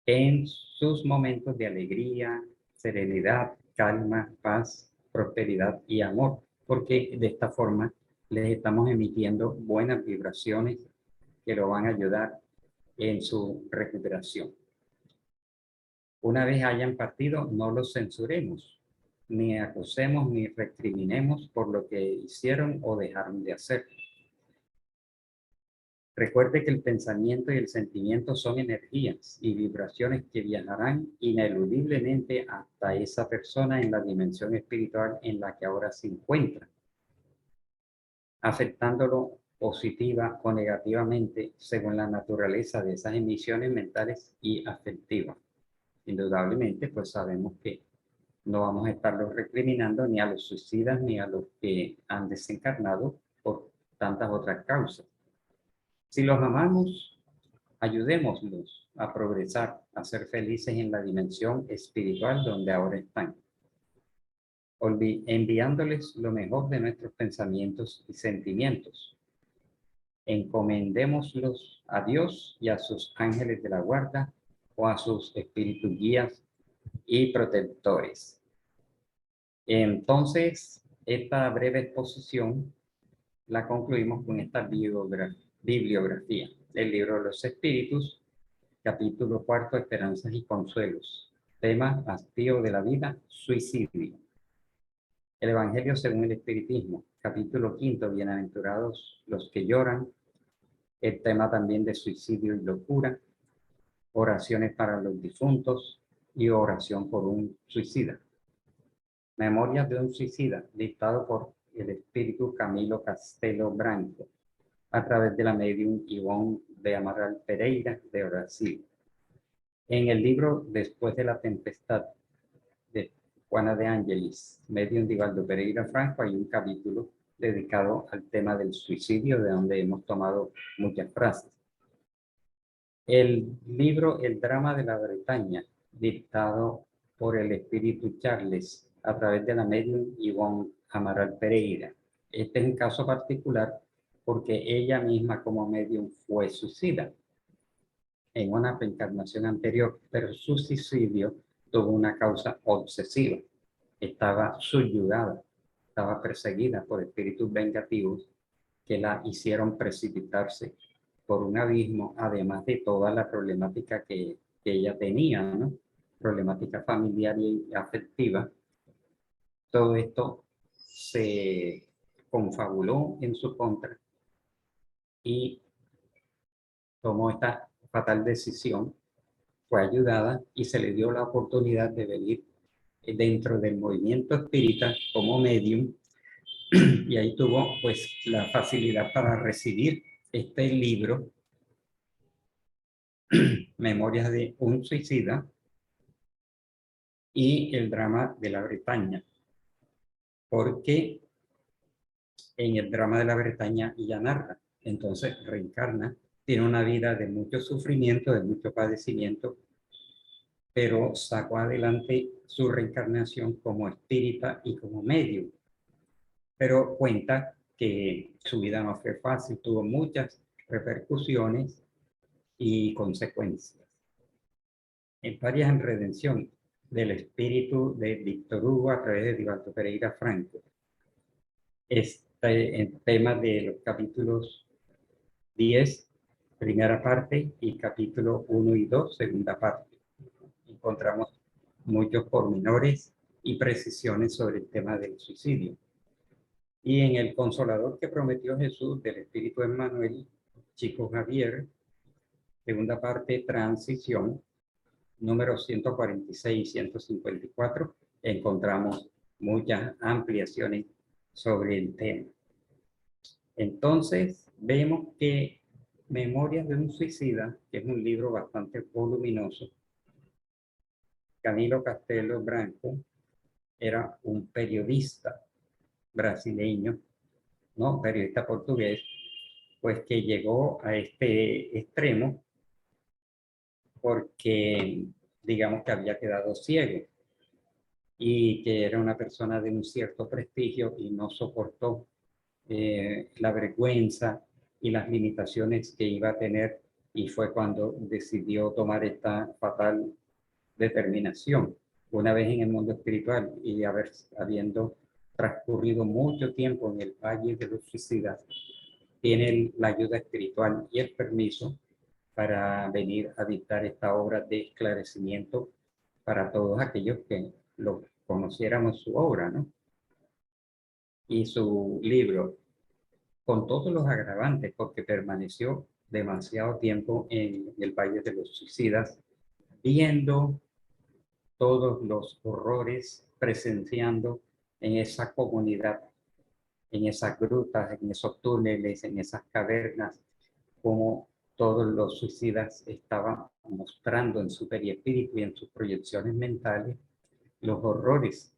en sus momentos de alegría, serenidad, calma, paz, prosperidad y amor, porque de esta forma les estamos emitiendo buenas vibraciones que lo van a ayudar en su recuperación. Una vez hayan partido, no los censuremos, ni acusemos ni recriminemos por lo que hicieron o dejaron de hacer. Recuerde que el pensamiento y el sentimiento son energías y vibraciones que viajarán ineludiblemente hasta esa persona en la dimensión espiritual en la que ahora se encuentra, afectándolo positiva o negativamente según la naturaleza de esas emisiones mentales y afectivas. Indudablemente, pues sabemos que no vamos a estarlos recriminando ni a los suicidas ni a los que han desencarnado por tantas otras causas. Si los amamos, ayudémoslos a progresar, a ser felices en la dimensión espiritual donde ahora están, enviándoles lo mejor de nuestros pensamientos y sentimientos. Encomendémoslos a Dios y a sus ángeles de la guarda o a sus espíritus guías y protectores. Entonces, esta breve exposición la concluimos con esta bibliografía del libro de los espíritus, capítulo 4, Esperanzas y Consuelos. Tema: hastío de la vida, suicidio. El Evangelio según el Espiritismo, capítulo 5, Bienaventurados los que lloran. El tema también de suicidio y locura. Oraciones para los difuntos y oración por un suicida. Memorias de un suicida, dictado por el espíritu Camilo Castelo Branco, a través de la medium Ivonne de Amaral Pereira de Brasil. En el libro Después de la tempestad de Juana de Ángelis, medium Divaldo Pereira Franco, hay un capítulo dedicado al tema del suicidio, de donde hemos tomado muchas frases. El libro El drama de la Bretaña, dictado por el espíritu Charles a través de la medium Ivonne Amaral Pereira. Este es un caso particular porque ella misma como medium fue suicida en una reencarnación anterior, pero su suicidio tuvo una causa obsesiva. Estaba subyugada, estaba perseguida por espíritus vengativos que la hicieron precipitarse por un abismo, además de toda la problemática que ella tenía, ¿no? Problemática familiar y afectiva. Todo esto se confabuló en su contra y tomó esta fatal decisión, fue ayudada y se le dio la oportunidad de venir dentro del movimiento espírita como medium, y ahí tuvo pues la facilidad para recibir este libro, Memorias de un suicida y el drama de la Bretaña, porque en el drama de la Bretaña ella narra, entonces reencarna, tiene una vida de mucho sufrimiento, de mucho padecimiento, pero sacó adelante su reencarnación como espírita y como medium. Pero cuenta que su vida no fue fácil, tuvo muchas repercusiones y consecuencias. En varias en redención del espíritu de Víctor Hugo a través de Divaldo Pereira Franco. El tema de los capítulos 10, primera parte, y capítulo 1 y 2, segunda parte. Encontramos muchos pormenores y precisiones sobre el tema del suicidio. Y en el Consolador que prometió Jesús del Espíritu Emmanuel, Chico Javier, segunda parte, transición, número 146 y 154, encontramos muchas ampliaciones sobre el tema. Entonces, vemos que Memorias de un suicida, que es un libro bastante voluminoso, Camilo Castelo Branco era un periodista brasileño, ¿no? Periodista portugués, pues que llegó a este extremo porque digamos que había quedado ciego y que era una persona de un cierto prestigio y no soportó la vergüenza y las limitaciones que iba a tener, y fue cuando decidió tomar esta fatal determinación. Una vez en el mundo espiritual y habiendo transcurrido mucho tiempo en el Valle de los Suicidas, tiene la ayuda espiritual y el permiso para venir a dictar esta obra de esclarecimiento para todos aquellos que lo conociéramos su obra, ¿no? Y su libro, con todos los agravantes, porque permaneció demasiado tiempo en el Valle de los Suicidas, viendo todos los horrores, presenciando en esa comunidad, en esas grutas, en esos túneles, en esas cavernas, como todos los suicidas estaban mostrando en su perispíritu y en sus proyecciones mentales los horrores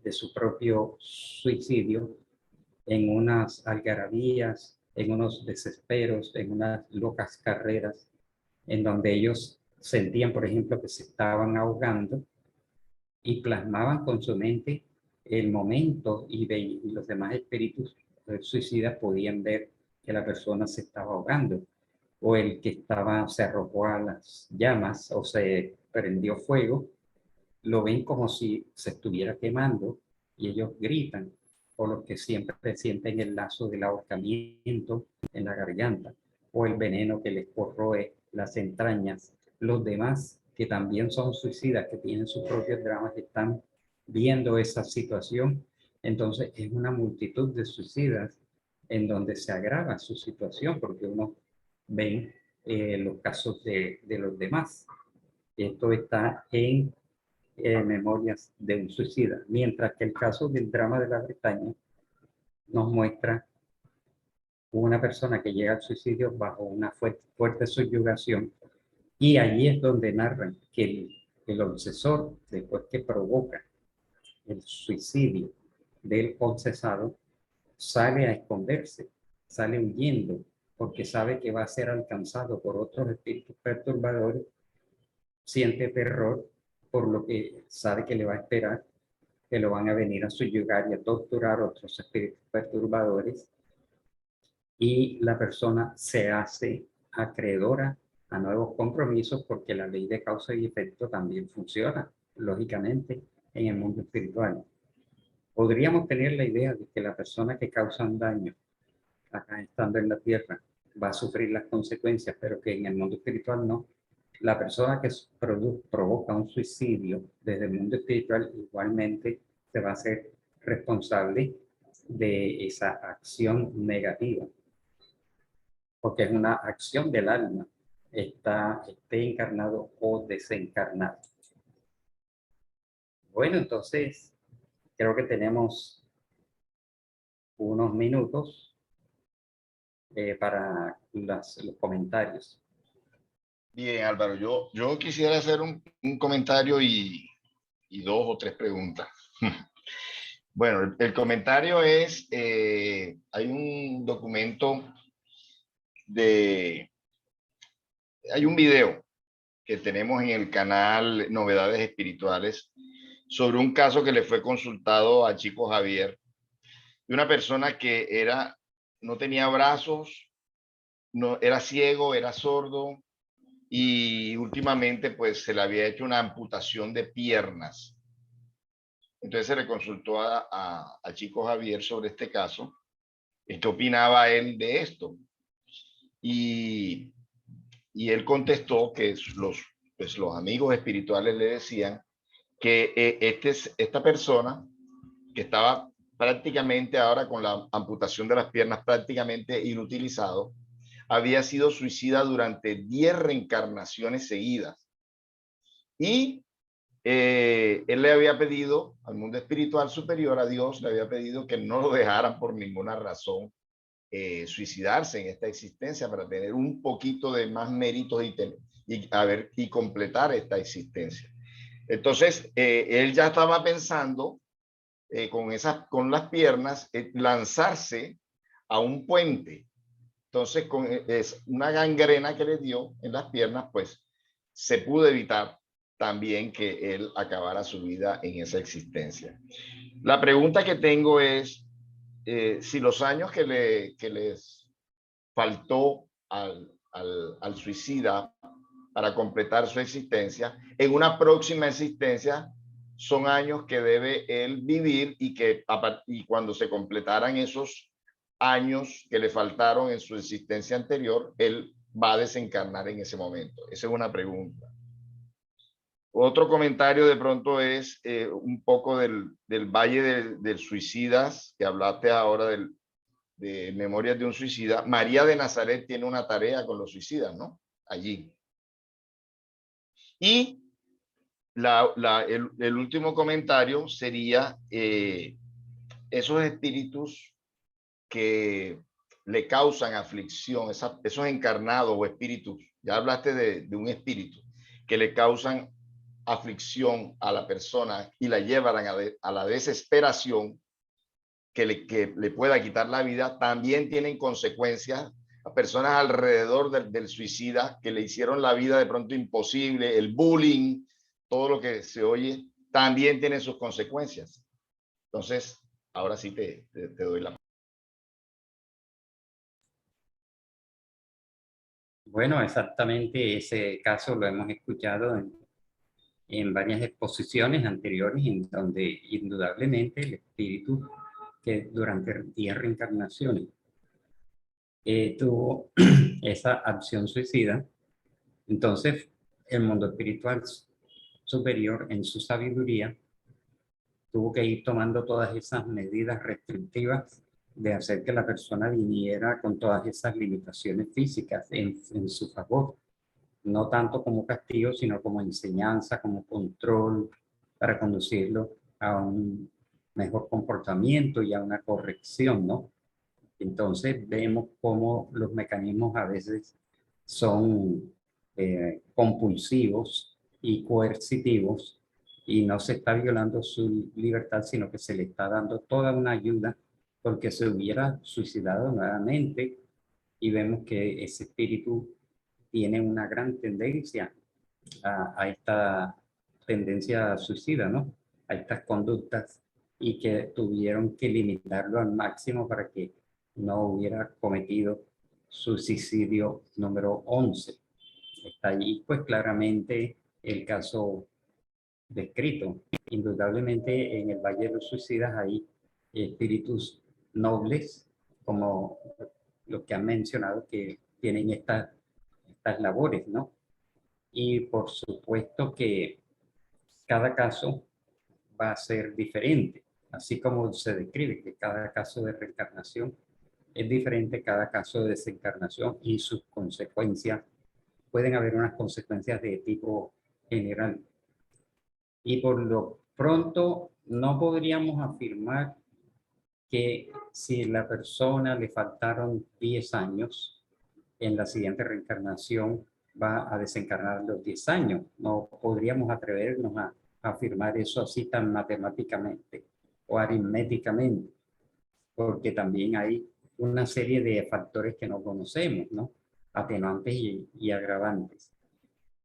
de su propio suicidio, en unas algarabías, en unos desesperos, en unas locas carreras, en donde ellos sentían, por ejemplo, que se estaban ahogando y plasmaban con su mente el momento, y los demás espíritus suicidas podían ver que la persona se estaba ahogando, o el que se arrojó a las llamas o se prendió fuego, lo ven como si se estuviera quemando y ellos gritan, o los que siempre sienten el lazo del ahorcamiento en la garganta, o el veneno que les corroe las entrañas. Los demás, que también son suicidas, que tienen sus propios dramas, están viendo esa situación. Entonces es una multitud de suicidas en donde se agrava su situación, porque uno ve los casos de los demás. Esto está en Memorias de un suicida, mientras que el caso del drama de la Bretaña nos muestra una persona que llega al suicidio bajo una fuerte subyugación, y allí es donde narran que el obsesor, después que provoca el suicidio del obsesado, sale a esconderse, sale huyendo, porque sabe que va a ser alcanzado por otros espíritus perturbadores, siente terror por lo que sabe que le va a esperar, que lo van a venir a subyugar y a torturar otros espíritus perturbadores, y la persona se hace acreedora a nuevos compromisos porque la ley de causa y efecto también funciona, lógicamente, en el mundo espiritual. Podríamos tener la idea de que la persona que causa un daño acá estando en la tierra va a sufrir las consecuencias, pero que en el mundo espiritual no. La persona que provoca un suicidio desde el mundo espiritual igualmente se va a hacer responsable de esa acción negativa, porque es una acción del alma, esté encarnado o desencarnado. Bueno, entonces creo que tenemos unos minutos para los comentarios. Bien, Álvaro, yo quisiera hacer un comentario y dos o tres preguntas. Bueno, el comentario es, hay un documento hay un video que tenemos en el canal Novedades Espirituales sobre un caso que le fue consultado a Chico Javier, de una persona que no tenía brazos, no, era ciego, era sordo, y últimamente pues se le había hecho una amputación de piernas. Entonces se le consultó a Chico Javier sobre este caso, qué opinaba él de esto. Y él contestó que los amigos espirituales le decían que esta persona que estaba prácticamente ahora con la amputación de las piernas prácticamente inutilizado, había sido suicida durante 10 reencarnaciones seguidas. Y él le había pedido al mundo espiritual superior, a Dios, le había pedido que no lo dejaran por ninguna razón suicidarse en esta existencia para tener un poquito de más méritos y completar esta existencia. Entonces, él ya estaba pensando con las piernas lanzarse a un puente. Entonces, es una gangrena que le dio en las piernas, pues se pudo evitar también que él acabara su vida en esa existencia. La pregunta que tengo es, si los años que les faltó al suicida para completar su existencia, en una próxima existencia son años que debe él vivir y cuando se completaran esos años que le faltaron en su existencia anterior, él va a desencarnar en ese momento. Esa es una pregunta. Otro comentario de pronto es un poco del Valle del Suicidas, que hablaste ahora de Memorias de un Suicida. María de Nazaret tiene una tarea con los suicidas, ¿no? Allí. Y el último comentario sería esos espíritus que le causan aflicción, esos encarnados o espíritus, ya hablaste de un espíritu, que le causan aflicción a la persona y la llevarán a la desesperación que le pueda quitar la vida, también tienen consecuencias. A personas alrededor del suicida que le hicieron la vida de pronto imposible, el bullying, todo lo que se oye, también tiene sus consecuencias. Entonces, ahora sí te doy la. Bueno, exactamente ese caso lo hemos escuchado en varias exposiciones anteriores, en donde indudablemente el espíritu que durante 10 reencarnaciones tuvo esa acción suicida, entonces el mundo espiritual superior en su sabiduría tuvo que ir tomando todas esas medidas restrictivas de hacer que la persona viniera con todas esas limitaciones físicas en su favor, no tanto como castigo, sino como enseñanza, como control, para conducirlo a un mejor comportamiento y a una corrección, ¿no? Entonces vemos cómo los mecanismos a veces son compulsivos y coercitivos, y no se está violando su libertad, sino que se le está dando toda una ayuda porque se hubiera suicidado nuevamente, y vemos que ese espíritu tiene una gran tendencia a esta tendencia suicida, ¿no? A estas conductas, y que tuvieron que limitarlo al máximo para que no hubiera cometido suicidio número 11. Está allí pues claramente el caso descrito. Indudablemente en el Valle de los Suicidas hay espíritus nobles, como los que han mencionado, que tienen estas labores, ¿no? Y por supuesto que cada caso va a ser diferente, así como se describe que cada caso de reencarnación es diferente, cada caso de desencarnación y sus consecuencias, pueden haber unas consecuencias de tipo general. Y por lo pronto no podríamos afirmar que si la persona le faltaron 10 años, en la siguiente reencarnación va a desencarnar los 10 años. No podríamos atrevernos a afirmar eso así tan matemáticamente o aritméticamente, porque también hay una serie de factores que no conocemos, ¿no? Atenuantes y agravantes.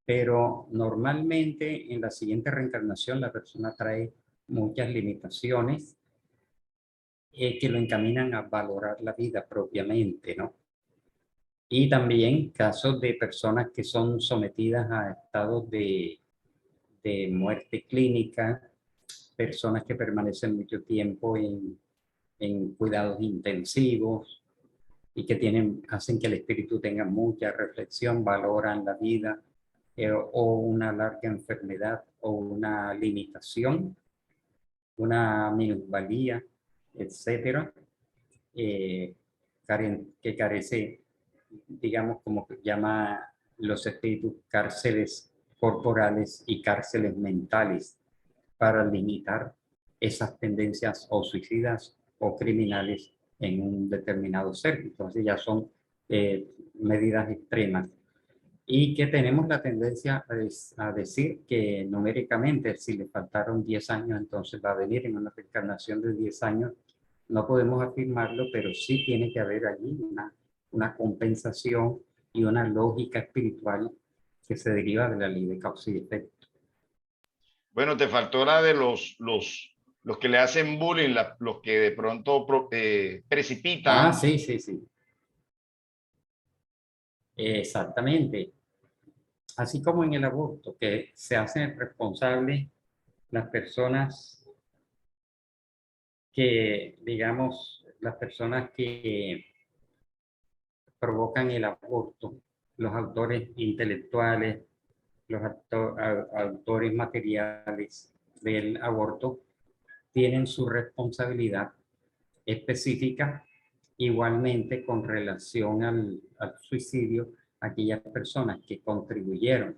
Pero normalmente en la siguiente reencarnación la persona trae muchas limitaciones que lo encaminan a valorar la vida propiamente, ¿no? Y también casos de personas que son sometidas a estados de muerte clínica, personas que permanecen mucho tiempo en cuidados intensivos y que hacen que el espíritu tenga mucha reflexión, valoran la vida, o una larga enfermedad o una limitación, una minusvalía, etcétera, eh, que carece, digamos, como que llama los espíritus, cárceles corporales y cárceles mentales, para limitar esas tendencias o suicidas o criminales en un determinado ser. Entonces ya son medidas extremas. Y que tenemos la tendencia a decir que numéricamente, si le faltaron 10 años, entonces va a venir en una reencarnación de 10 años. No podemos afirmarlo, pero sí tiene que haber allí una compensación y una lógica espiritual que se deriva de la ley de causa y efecto. Bueno, te faltó la de los que le hacen bullying, los que de pronto Ah, precipitan. sí, sí, sí. Exactamente. Así como en el aborto, que se hacen responsables las personas que, digamos, las personas que provocan el aborto, los autores intelectuales, los autores materiales del aborto, tienen su responsabilidad específica. Igualmente, con relación al suicidio, aquellas personas que contribuyeron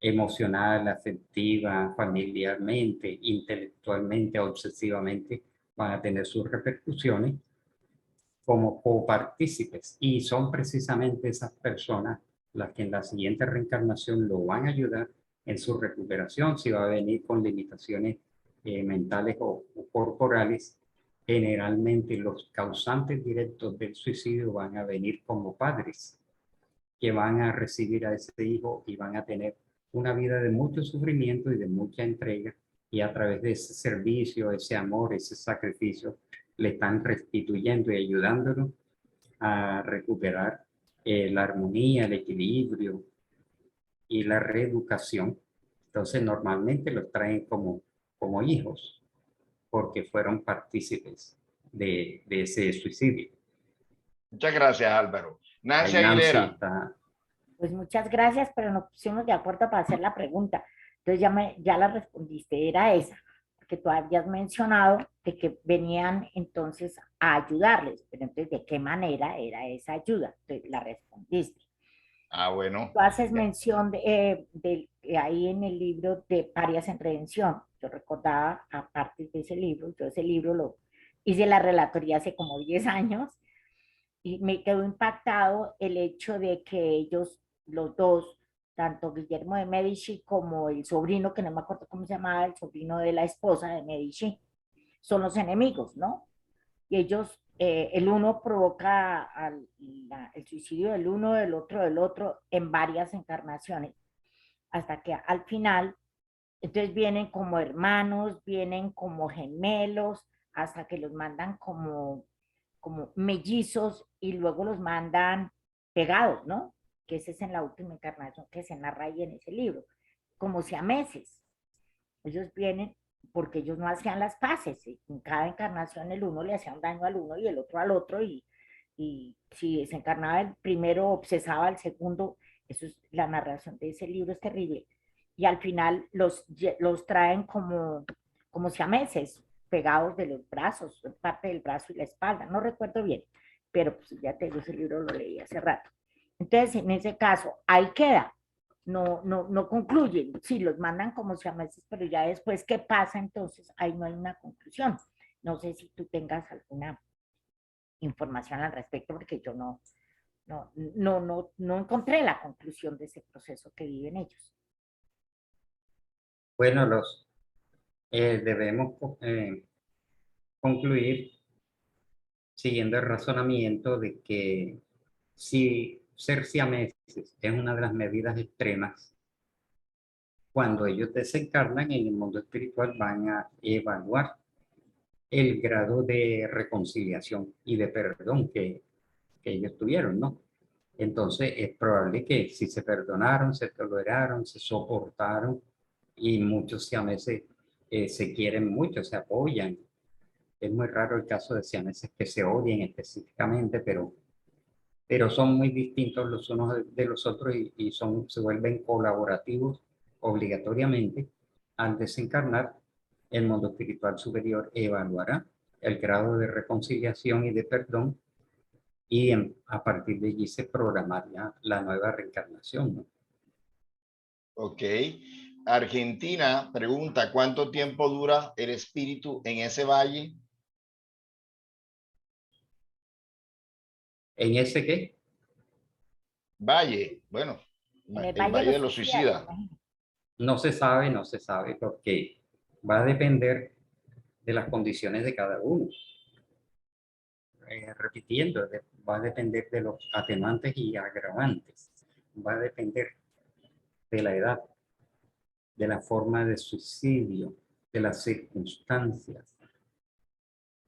emocional, afectiva, familiarmente, intelectualmente, obsesivamente, van a tener sus repercusiones como copartícipes, y son precisamente esas personas las que en la siguiente reencarnación lo van a ayudar en su recuperación. Si va a venir con limitaciones mentales o corporales, generalmente los causantes directos del suicidio van a venir como padres que van a recibir a ese hijo y van a tener una vida de mucho sufrimiento y de mucha entrega, y a través de ese servicio, ese amor, ese sacrificio, le están restituyendo y ayudándolo a recuperar la armonía, el equilibrio y la reeducación. Entonces normalmente los traen como hijos porque fueron partícipes de ese suicidio. Muchas gracias, Álvaro. Ahí Nancy Nancy Aguilera. está. Pues muchas gracias, pero nos pusimos de acuerdo para hacer la pregunta. Entonces ya la respondiste, era esa, porque tú habías mencionado de que venían entonces a ayudarles, pero entonces, ¿de qué manera era esa ayuda? Entonces la respondiste. Ah, bueno. Tú haces mención ahí en el libro de Parias en Redención. Yo recordaba, aparte de ese libro, yo ese libro lo hice la relatoría hace como 10 años, y me quedó impactado el hecho de que ellos, los dos, tanto Guillermo de Medici como el sobrino, que no me acuerdo cómo se llamaba, el sobrino de la esposa de Medici, son los enemigos, ¿no? y ellos, el uno provoca el suicidio del uno, del otro, en varias encarnaciones, hasta que al final, entonces vienen como hermanos, vienen como gemelos, hasta que los mandan como mellizos y luego los mandan pegados, ¿no? Que ese es en la última encarnación que se narra ahí en ese libro, como siameses. Ellos vienen porque ellos no hacían las paces. En cada encarnación el uno le hacía un daño al uno y el otro al otro, y si se encarnaba el primero, obsesaba al segundo. Eso es la narración de ese libro, es terrible. Y al final los traen como siameses, pegados de los brazos, parte del brazo y la espalda. No recuerdo bien, pero pues ya te digo, ese libro lo leí hace rato. Entonces, en ese caso, ahí queda, no concluyen. Sí, los mandan como siameses, pero ya después, ¿qué pasa? Entonces, ahí no hay una conclusión. No sé si tú tengas alguna información al respecto, porque yo no encontré la conclusión de ese proceso que viven ellos. Bueno, debemos concluir siguiendo el razonamiento de que si ser siameses es una de las medidas extremas, cuando ellos desencarnan en el mundo espiritual van a evaluar el grado de reconciliación y de perdón que ellos tuvieron, ¿no? Entonces es probable que si se perdonaron, se toleraron, se soportaron, y muchos siameses se quieren mucho, se apoyan. Es muy raro el caso de siameses que se odien específicamente, pero son muy distintos los unos de los otros, y se vuelven colaborativos obligatoriamente. Al desencarnar, el mundo espiritual superior evaluará el grado de reconciliación y de perdón, y a partir de allí se programaría la nueva reencarnación, ¿no? Ok. Argentina pregunta, ¿cuánto tiempo dura el espíritu en ese valle? ¿En ese qué? Valle, bueno, En el el Valle de Valle los de los Suicidas, me Suicidas. imagino. No se sabe porque va a depender de las condiciones de cada uno. Repitiendo, va a depender de los atenuantes y agravantes, va a depender de la edad, de la forma de suicidio, de las circunstancias.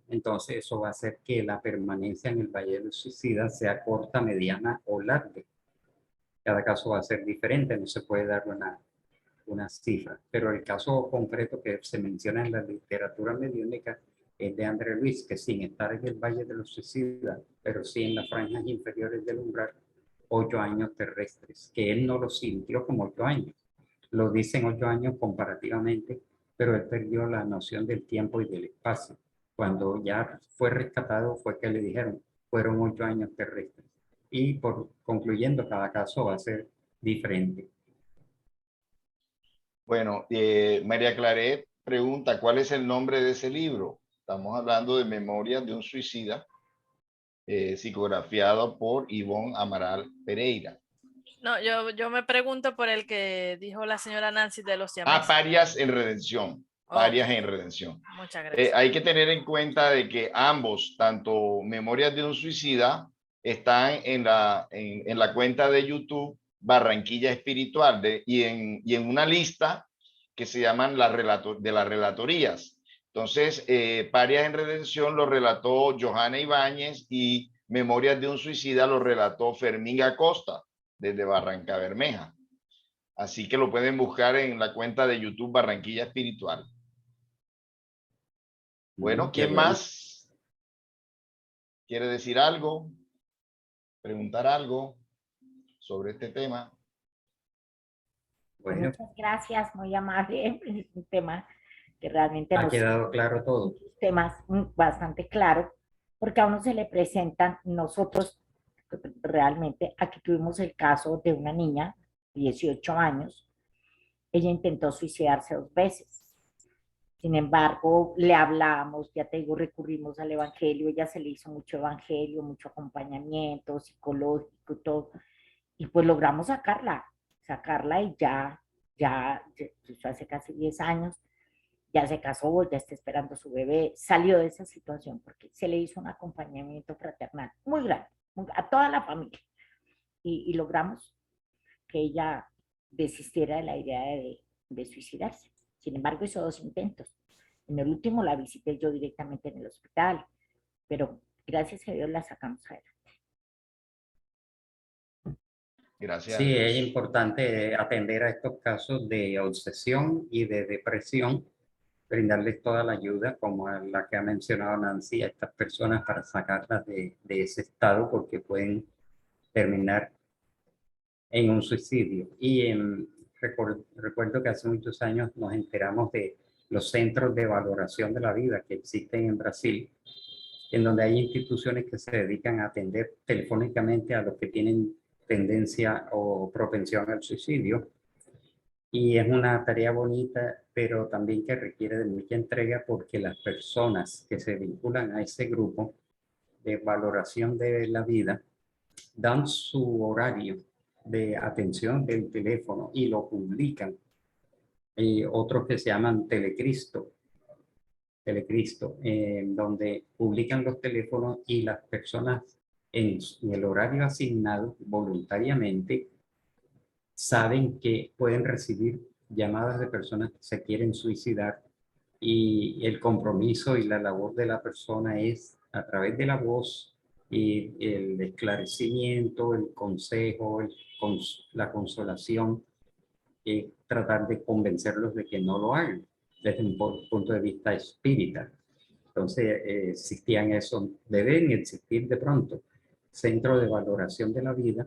Entonces eso va a hacer que la permanencia en el Valle del Suicida sea corta, mediana o larga. Cada caso va a ser diferente, no se puede dar una cifra, pero el caso concreto que se menciona en la literatura mediúnica es de André Luis, que sin estar en el Valle de los Suicidas, pero sí en las franjas inferiores del umbral, 8 años terrestres, que él no lo sintió como 8 años, lo dicen 8 años comparativamente, pero él perdió la noción del tiempo y del espacio. Cuando ya fue rescatado fue que le dijeron, fueron 8 años terrestres. Y por concluyendo, cada caso va a ser diferente. Bueno, María Claret pregunta, ¿cuál es el nombre de ese libro? Estamos hablando de Memorias de un Suicida, psicografiado por Ivonne Amaral Pereira. No, yo me pregunto por el que dijo la señora Nancy de los Ah, siameses. Parias en Redención. Parias en Redención. Muchas gracias. Hay que tener en cuenta de que ambos, tanto Memorias de un Suicida, están en la cuenta de YouTube Barranquilla Espiritual y en una lista que se llaman de las relatorías. Entonces, Parias en Redención lo relató Johanna Ibáñez y Memorias de un Suicida lo relató Fermín Acosta desde Barranca Bermeja. Así que lo pueden buscar en la cuenta de YouTube Barranquilla Espiritual. Bueno, ¿quién más quiere decir algo? Preguntar algo sobre este tema. Bueno, Muchas gracias, muy amable. Es un tema que realmente ha quedado claro todo. Temas bastante claros, porque a uno se le presentan, nosotros realmente, aquí tuvimos el caso de una niña, 18 años, ella intentó suicidarse 2 veces. Sin embargo, le hablamos, ya te digo, recurrimos al evangelio, ella se le hizo mucho evangelio, mucho acompañamiento psicológico y todo, y pues logramos sacarla y ya, eso hace casi 10 años, ya se casó, ya está esperando su bebé, salió de esa situación porque se le hizo un acompañamiento fraternal muy grande, a toda la familia. Y logramos que ella desistiera de la idea de suicidarse. Sin embargo, hizo 2 intentos. En el último la visité yo directamente en el hospital, pero gracias a Dios la sacamos adelante. Gracias. Sí, es importante atender a estos casos de obsesión y de depresión, brindarles toda la ayuda, como la que ha mencionado Nancy, a estas personas para sacarlas de ese estado, porque pueden terminar en un suicidio. Y recuerdo que hace muchos años nos enteramos de los centros de valoración de la vida que existen en Brasil, en donde hay instituciones que se dedican a atender telefónicamente a los que tienen tendencia o propensión al suicidio. Y es una tarea bonita, pero también que requiere de mucha entrega porque las personas que se vinculan a ese grupo de valoración de la vida dan su horario de atención del teléfono y lo publican. Hay otros que se llaman Telecristo, donde publican los teléfonos y las personas en el horario asignado voluntariamente saben que pueden recibir llamadas de personas que se quieren suicidar y el compromiso y la labor de la persona es a través de la voz y el esclarecimiento, el consejo, la consolación, tratar de convencerlos de que no lo hagan desde un punto de vista espírita. Entonces, existían eso, deben existir de pronto centros de valoración de la vida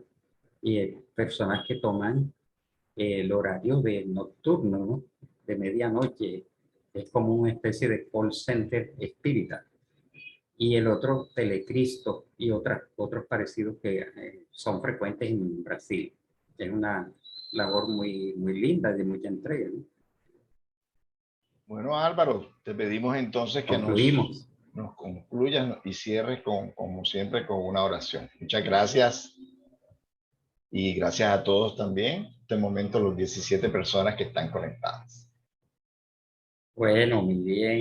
y personas que toman el horario de nocturno, ¿no? De medianoche, es como una especie de call center espírita. Y el otro, Telecristo y otros parecidos que son frecuentes en Brasil. Es una labor muy, muy linda, de mucha entrega, ¿no? Bueno, Álvaro, te pedimos entonces que Concluimos. nos concluyas y cierres como siempre con una oración. Muchas gracias y gracias a todos también. En este momento los 17 personas que están conectadas. Bueno, muy bien.